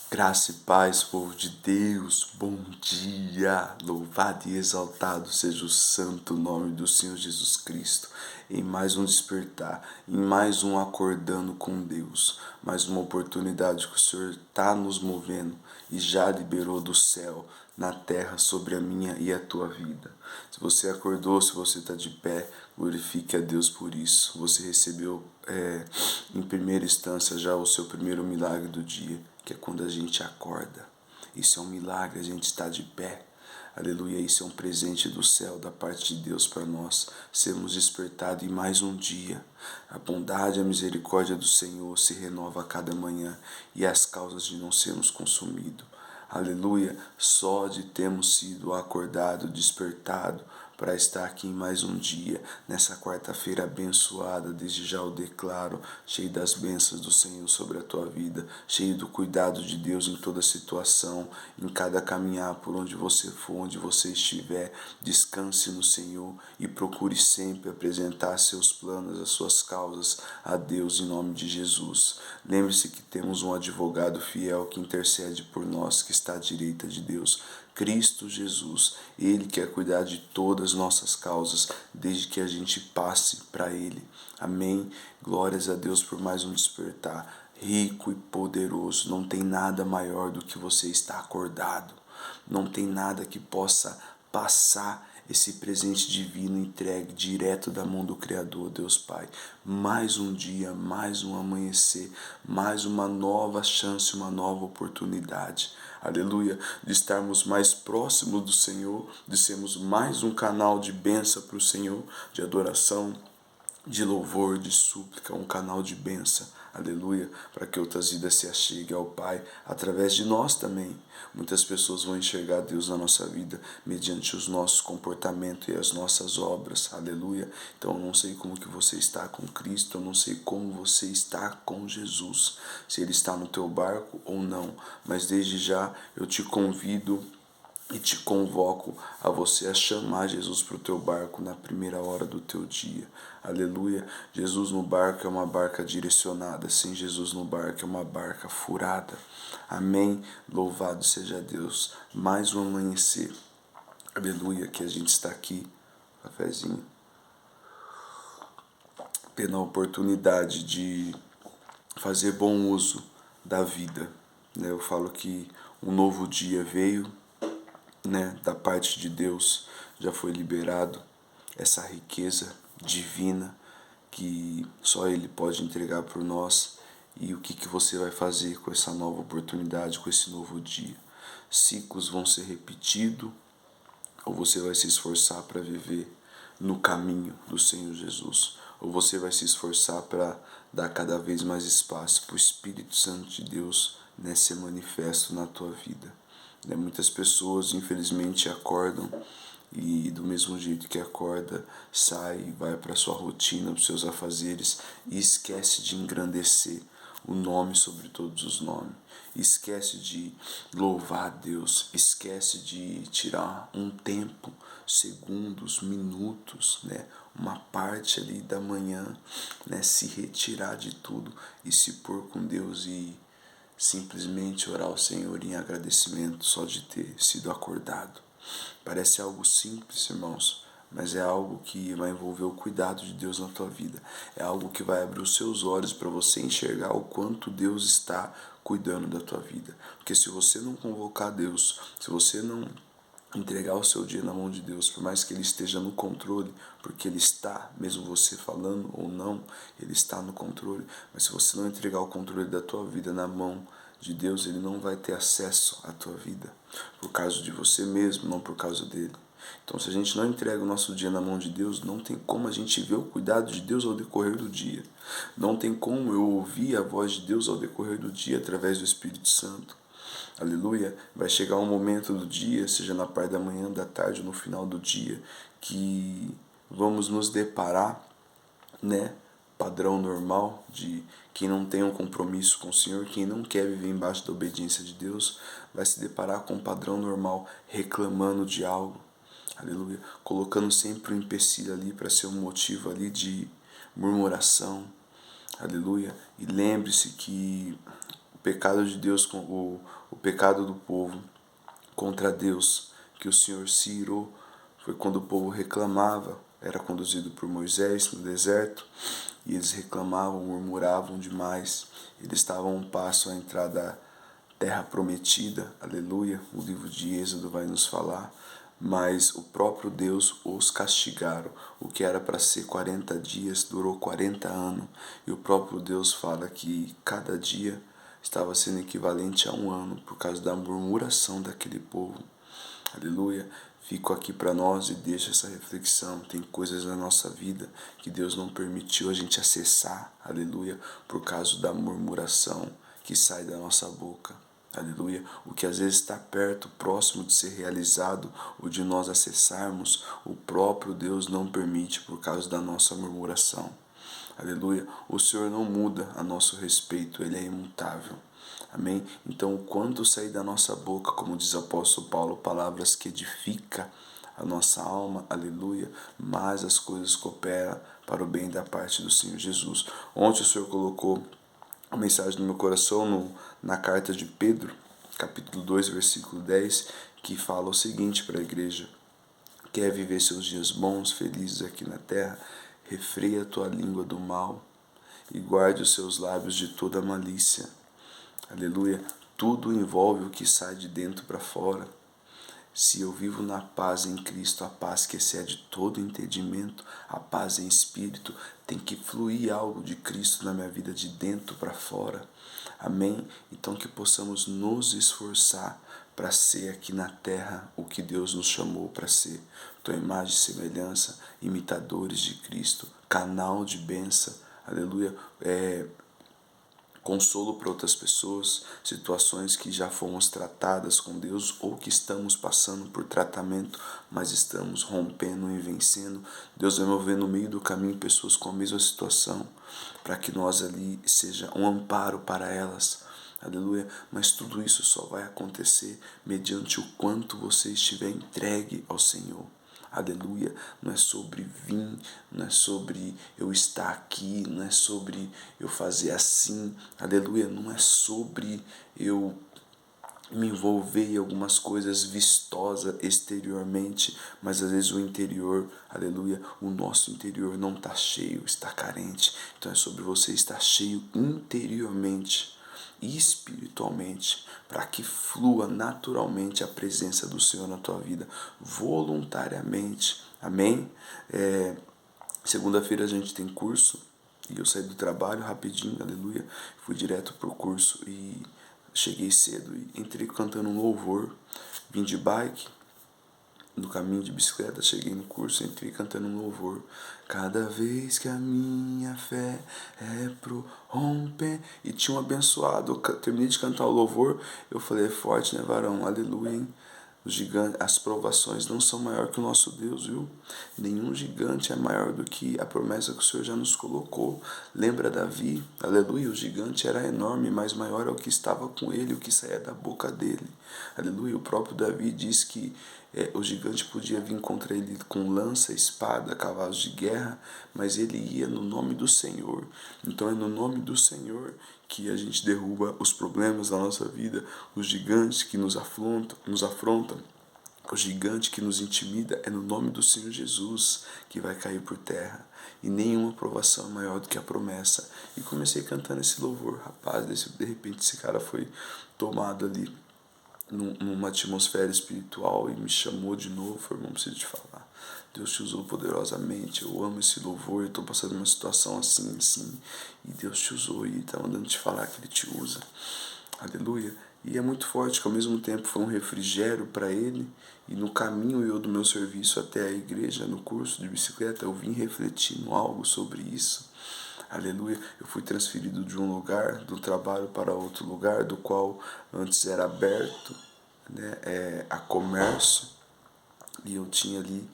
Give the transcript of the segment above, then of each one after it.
Graça e paz, povo de Deus, bom dia! Louvado e exaltado seja o santo nome do Senhor Jesus Cristo. Em mais um despertar, em mais um acordando com Deus, mais uma oportunidade que o Senhor está nos movendo e já liberou do céu na terra sobre a minha e a tua vida. Se você acordou, se você está de pé, glorifique a Deus por isso. Você recebeu em primeira instância já o seu primeiro milagre do dia, que é quando a gente acorda. Isso é um milagre, a gente está de pé. Aleluia, isso é um presente do céu, da parte de Deus para nós, sermos despertados em mais um dia. A bondade e a misericórdia do Senhor se renova a cada manhã e as causas de não sermos consumidos. Aleluia, só de termos sido acordado, despertado, para estar aqui em mais um dia, nessa quarta-feira abençoada, desde já eu declaro, cheio das bênçãos do Senhor sobre a tua vida, cheio do cuidado de Deus em toda situação, em cada caminhar por onde você for, onde você estiver, descanse no Senhor e procure sempre apresentar seus planos, as suas causas a Deus em nome de Jesus. Lembre-se que temos um advogado fiel que intercede por nós, que está à direita de Deus, Cristo Jesus. Ele quer cuidar de todas as nossas causas, desde que a gente passe para Ele. Amém? Glórias a Deus por mais um despertar. Rico e poderoso, não tem nada maior do que você estar acordado. Não tem nada que possa passar esse presente divino entregue direto da mão do Criador, Deus Pai. Mais um dia, mais um amanhecer, mais uma nova chance, uma nova oportunidade. Aleluia, de estarmos mais próximos do Senhor, de sermos mais um canal de bênção para o Senhor, de adoração, de louvor, de súplica, um canal de bênção, aleluia, para que outras vidas se acheguem ao Pai, através de nós também. Muitas pessoas vão enxergar Deus na nossa vida, mediante os nossos comportamentos e as nossas obras, aleluia. Então eu não sei como que você está com Cristo, eu não sei como você está com Jesus, se Ele está no teu barco ou não, mas desde já eu te convido e te convoco a você a chamar Jesus para o teu barco na primeira hora do teu dia. Aleluia. Jesus no barco é uma barca direcionada. Sem Jesus no barco é uma barca furada. Amém. Louvado seja Deus. Mais um amanhecer. Aleluia. Que a gente está aqui. Cafezinho. Tendo a oportunidade de fazer bom uso da vida. Eu falo que um novo dia veio, da parte de Deus já foi liberado essa riqueza divina que só Ele pode entregar por nós. E o que você vai fazer com essa nova oportunidade, com esse novo dia? Ciclos vão ser repetidos ou você vai se esforçar para viver no caminho do Senhor Jesus? Ou você vai se esforçar para dar cada vez mais espaço para o Espírito Santo de Deus ser manifesto na tua vida? Muitas pessoas, infelizmente, acordam e do mesmo jeito que acorda, sai, vai para sua rotina, para os seus afazeres e esquece de engrandecer o nome sobre todos os nomes. Esquece de louvar a Deus, esquece de tirar um tempo, segundos, minutos, uma parte ali da manhã, se retirar de tudo e se pôr com Deus e simplesmente orar ao Senhor em agradecimento só de ter sido acordado. Parece algo simples, irmãos, mas é algo que vai envolver o cuidado de Deus na tua vida. É algo que vai abrir os seus olhos para você enxergar o quanto Deus está cuidando da tua vida. Porque se você não convocar Deus, se você não entregar o seu dia na mão de Deus, por mais que Ele esteja no controle, porque Ele está, mesmo você falando ou não, Ele está no controle, mas se você não entregar o controle da tua vida na mão de Deus, Ele não vai ter acesso à tua vida, por causa de você mesmo, não por causa dele. Então, se a gente não entrega o nosso dia na mão de Deus, não tem como a gente ver o cuidado de Deus ao decorrer do dia. Não tem como eu ouvir a voz de Deus ao decorrer do dia através do Espírito Santo. Aleluia. Vai chegar um momento do dia, seja na parte da manhã, da tarde ou no final do dia, que vamos nos deparar, padrão normal de quem não tem um compromisso com o Senhor, quem não quer viver embaixo da obediência de Deus, vai se deparar com um padrão normal reclamando de algo. Aleluia. Colocando sempre um empecilho ali para ser um motivo ali de murmuração. Aleluia. E lembre-se que pecado de Deus, o pecado do povo contra Deus, que o Senhor se irou, foi quando o povo reclamava, era conduzido por Moisés no deserto, e eles reclamavam, murmuravam demais. Eles estavam a um passo a entrar da terra prometida, aleluia, o livro de Êxodo vai nos falar, mas o próprio Deus os castigaram. O que era para ser 40 dias durou 40 anos, e o próprio Deus fala que cada dia estava sendo equivalente a um ano por causa da murmuração daquele povo. Aleluia. Fico aqui para nós e deixo essa reflexão. Tem coisas na nossa vida que Deus não permitiu a gente acessar, aleluia, por causa da murmuração que sai da nossa boca. Aleluia. O que às vezes está perto, próximo de ser realizado, ou de nós acessarmos, o próprio Deus não permite por causa da nossa murmuração. Aleluia. O Senhor não muda a nosso respeito, Ele é imutável. Amém? Então, o quanto sair da nossa boca, como diz o apóstolo Paulo, palavras que edificam a nossa alma, aleluia, mas as coisas cooperam para o bem da parte do Senhor Jesus. Ontem o Senhor colocou a mensagem no meu coração na carta de Pedro, capítulo 2, versículo 10, que fala o seguinte para a igreja: quer viver seus dias bons, felizes aqui na terra? Refreia a tua língua do mal e guarde os seus lábios de toda malícia. Aleluia. Tudo envolve o que sai de dentro para fora. Se eu vivo na paz em Cristo, a paz que excede todo entendimento, a paz em espírito, tem que fluir algo de Cristo na minha vida de dentro para fora. Amém? Então que possamos nos esforçar para ser aqui na terra o que Deus nos chamou para ser. Tua imagem e semelhança, imitadores de Cristo, canal de bênção, aleluia, consolo para outras pessoas, situações que já fomos tratadas com Deus ou que estamos passando por tratamento, mas estamos rompendo e vencendo. Deus vai mover no meio do caminho pessoas com a mesma situação, para que nós ali seja um amparo para elas. Aleluia. Mas tudo isso só vai acontecer mediante o quanto você estiver entregue ao Senhor. Aleluia. Não é sobre vir, não é sobre eu estar aqui, não é sobre eu fazer assim. Aleluia. Não é sobre eu me envolver em algumas coisas vistosas exteriormente, mas às vezes o interior, aleluia, o nosso interior não está cheio, está carente. Então é sobre você estar cheio interiormente e espiritualmente, para que flua naturalmente a presença do Senhor na tua vida, voluntariamente. Amém? Segunda-feira a gente tem curso, e eu saí do trabalho rapidinho, aleluia, fui direto pro curso e cheguei cedo e entrei cantando um louvor, vim de bike, no caminho de bicicleta, cheguei no curso, entrei cantando um louvor. Cada vez que a minha fé é prorromper. E tinha um abençoado, eu terminei de cantar o louvor, eu falei, é forte, né, varão? Aleluia, hein? Os gigantes, as provações não são maior que o nosso Deus, viu? Nenhum gigante é maior do que a promessa que o Senhor já nos colocou. Lembra Davi? Aleluia, o gigante era enorme, mas maior é o que estava com ele, o que saía da boca dele. Aleluia, o próprio Davi diz que o gigante podia vir contra ele com lança, espada, cavalos de guerra, mas ele ia no nome do Senhor. Então é no nome do Senhor que a gente derruba os problemas da nossa vida, os gigantes que nos afrontam, o gigante que nos intimida. É no nome do Senhor Jesus que vai cair por terra. E nenhuma provação é maior do que a promessa. E comecei cantando esse louvor. Rapaz, de repente esse cara foi tomado ali numa atmosfera espiritual e me chamou de novo. Falei, irmão, preciso te falar. Deus te usou poderosamente. Eu amo esse louvor. Eu estou passando uma situação assim, assim. E Deus te usou e está mandando te falar que Ele te usa. Aleluia. E é muito forte que ao mesmo tempo foi um refrigério para ele. E no caminho eu do meu serviço até a igreja, no curso de bicicleta, eu vim refletindo algo sobre isso. Aleluia. Eu fui transferido de um lugar, do trabalho para outro lugar, do qual antes era aberto, né, a comércio. E eu tinha ali,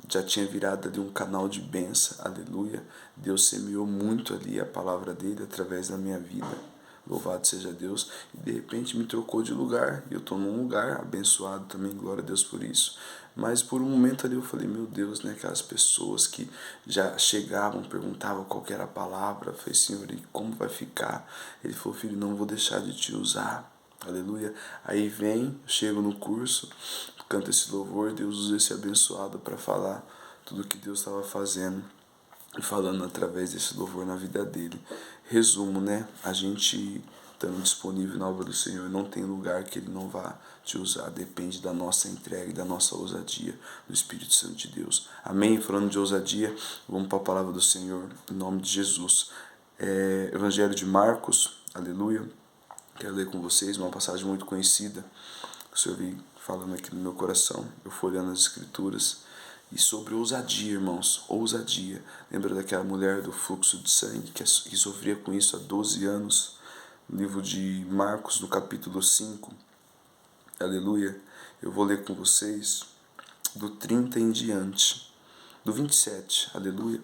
já tinha virado ali um canal de bênção. Aleluia. Deus semeou muito ali a palavra dele através da minha vida. louvado seja Deus, e de repente me trocou de lugar, e eu estou num lugar abençoado também, glória a Deus por isso. Mas por um momento ali eu falei, meu Deus, né, aquelas pessoas que já chegavam, perguntavam qual que era a palavra, eu falei, Senhor, e como vai ficar? Ele falou, filho, não vou deixar de te usar, aleluia. Aí vem, chego no curso, canto esse louvor, Deus usa esse abençoado para falar tudo que Deus estava fazendo e falando através desse louvor na vida dele. Resumo, né? A gente estando disponível na obra do Senhor, não tem lugar que Ele não vá te usar. Depende da nossa entrega e da nossa ousadia do Espírito Santo de Deus. Amém? Falando de ousadia, vamos para a palavra do Senhor, em nome de Jesus. Evangelho de Marcos, aleluia. Quero ler com vocês uma passagem muito conhecida. O Senhor veio falando aqui no meu coração. Eu fui olhando as Escrituras. E sobre ousadia, irmãos, ousadia. Lembra daquela mulher do fluxo de sangue que sofria com isso há 12 anos? No livro de Marcos, no capítulo 5, aleluia. Eu vou ler com vocês do 30 em diante, do 27, aleluia.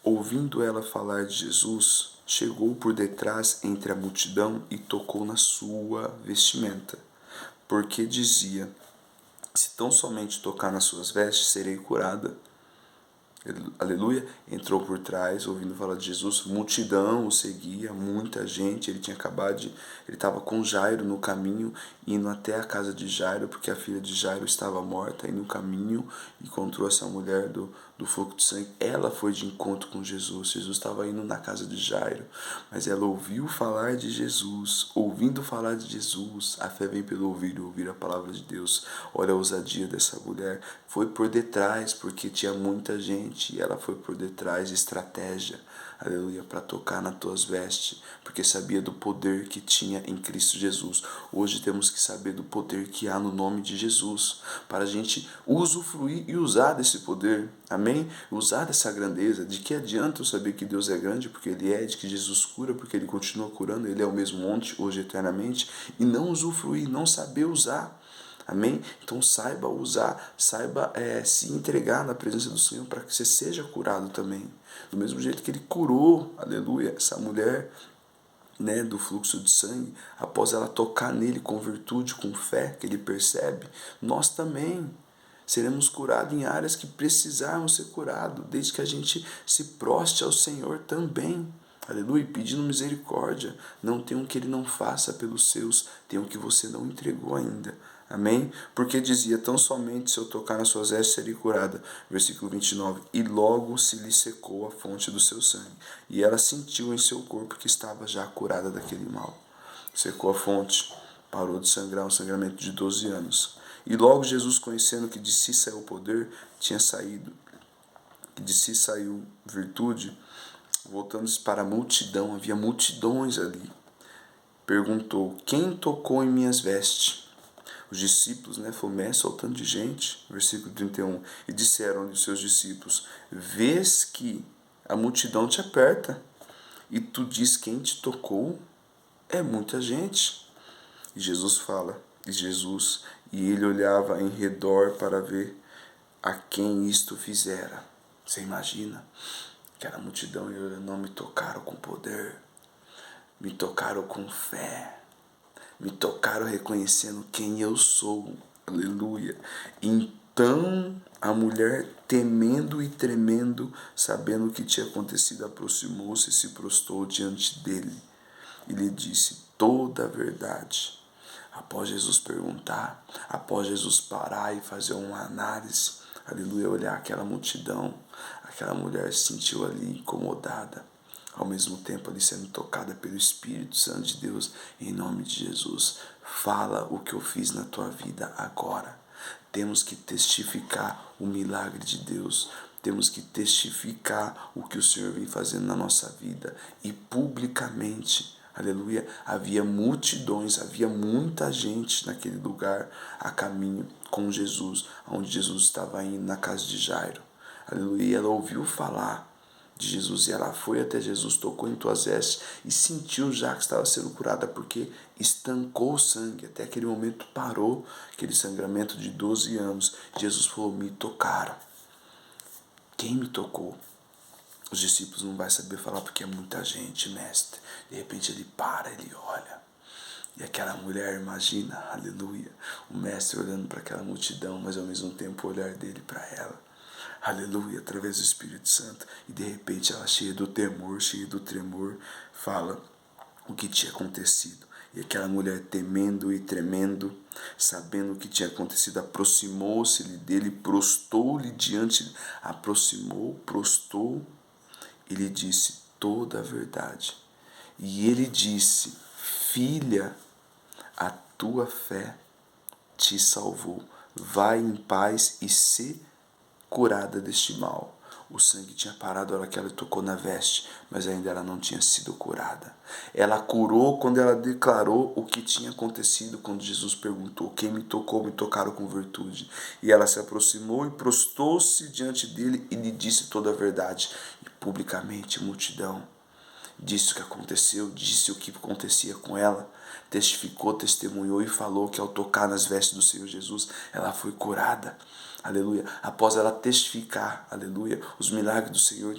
Ouvindo ela falar de Jesus, chegou por detrás entre a multidão e tocou na sua vestimenta, porque dizia: se tão somente tocar nas suas vestes, serei curada. Aleluia, entrou por trás, ouvindo falar de Jesus, multidão o seguia, muita gente, ele estava com Jairo no caminho, indo até a casa de Jairo, porque a filha de Jairo estava morta, e no caminho encontrou essa mulher do fluxo de sangue, ela foi de encontro com Jesus estava indo na casa de Jairo, mas ela ouviu falar de Jesus, ouvindo falar de Jesus, a fé vem pelo ouvir a palavra de Deus. Olha a ousadia dessa mulher, foi por detrás, porque tinha muita gente, e ela foi por detrás, estratégia, aleluia, para tocar nas tuas vestes, porque sabia do poder que tinha em Cristo Jesus. Hoje temos que saber do poder que há no nome de Jesus, para a gente usufruir e usar desse poder, amém? Usar dessa grandeza. De que adianta eu saber que Deus é grande, porque Ele é, de que Jesus cura, porque Ele continua curando, Ele é o mesmo ontem, hoje, eternamente, e não usufruir, não saber usar. Amém? Então saiba usar, saiba se entregar na presença do Senhor para que você seja curado também. Do mesmo jeito que Ele curou, aleluia, essa mulher, né, do fluxo de sangue, após ela tocar nele com virtude, com fé, que Ele percebe, nós também seremos curados em áreas que precisarmos ser curados, desde que a gente se proste ao Senhor também. Aleluia, pedindo misericórdia. Não tem um que Ele não faça pelos seus, tem um que você não entregou ainda. Amém? Porque dizia, tão somente se eu tocar nas suas vestes serei curada. Versículo 29. E logo se lhe secou a fonte do seu sangue. E ela sentiu em seu corpo que estava já curada daquele mal. Secou a fonte, parou de sangrar, um sangramento de 12 anos. E logo Jesus, conhecendo que de si saiu o poder, tinha saído, que de si saiu virtude, voltando-se para a multidão, havia multidões ali, perguntou, quem tocou em minhas vestes? Os discípulos, né, falou, mestre, olha o tanto de gente, versículo 31, e disseram-lhe os seus discípulos, vês que a multidão te aperta, e tu diz quem te tocou? É muita gente. E Jesus fala, e ele olhava em redor para ver a quem isto fizera. Você imagina? Aquela multidão, e não me tocaram com poder, me tocaram com fé, me tocaram reconhecendo quem eu sou, aleluia. Então a mulher, temendo e tremendo, sabendo o que tinha acontecido, aproximou-se e se prostrou diante dele e lhe disse toda a verdade. Após Jesus perguntar, após Jesus parar e fazer uma análise, aleluia, olhar aquela multidão, aquela mulher se sentiu ali incomodada, ao mesmo tempo ali sendo tocada pelo Espírito Santo de Deus, em nome de Jesus. Fala o que eu fiz na tua vida agora. Temos que testificar o milagre de Deus. Temos que testificar o que o Senhor vem fazendo na nossa vida. E publicamente, aleluia, havia multidões, havia muita gente naquele lugar a caminho com Jesus, onde Jesus estava indo na casa de Jairo. Aleluia, e ela ouviu falar de Jesus, e ela foi até Jesus, tocou em tuas vestes e sentiu já que estava sendo curada, porque estancou o sangue, até aquele momento parou aquele sangramento de 12 anos. Jesus falou, me tocaram. Quem me tocou? Os discípulos não vão saber falar porque é muita gente, mestre. De repente ele para, ele olha. E aquela mulher, imagina, aleluia, o mestre olhando para aquela multidão, mas ao mesmo tempo o olhar dele para ela. Aleluia, através do Espírito Santo. E de repente ela, cheia do temor, cheia do tremor, fala o que tinha acontecido. E aquela mulher, temendo e tremendo, sabendo o que tinha acontecido, aproximou-se dele, prostou-lhe diante, prostou e lhe disse toda a verdade. E ele disse: filha, a tua fé te salvou. Vai em paz e se curada deste mal. O sangue tinha parado na hora que ela tocou na veste, mas ainda ela não tinha sido curada. Ela curou quando ela declarou o que tinha acontecido, quando Jesus perguntou: quem me tocou? Me tocaram com virtude. E ela se aproximou e prostou-se diante dele e lhe disse toda a verdade. E publicamente, multidão, disse o que aconteceu, disse o que acontecia com ela, testificou, testemunhou e falou que ao tocar nas vestes do Senhor Jesus, ela foi curada, aleluia. Após ela testificar, aleluia, os milagres do Senhor,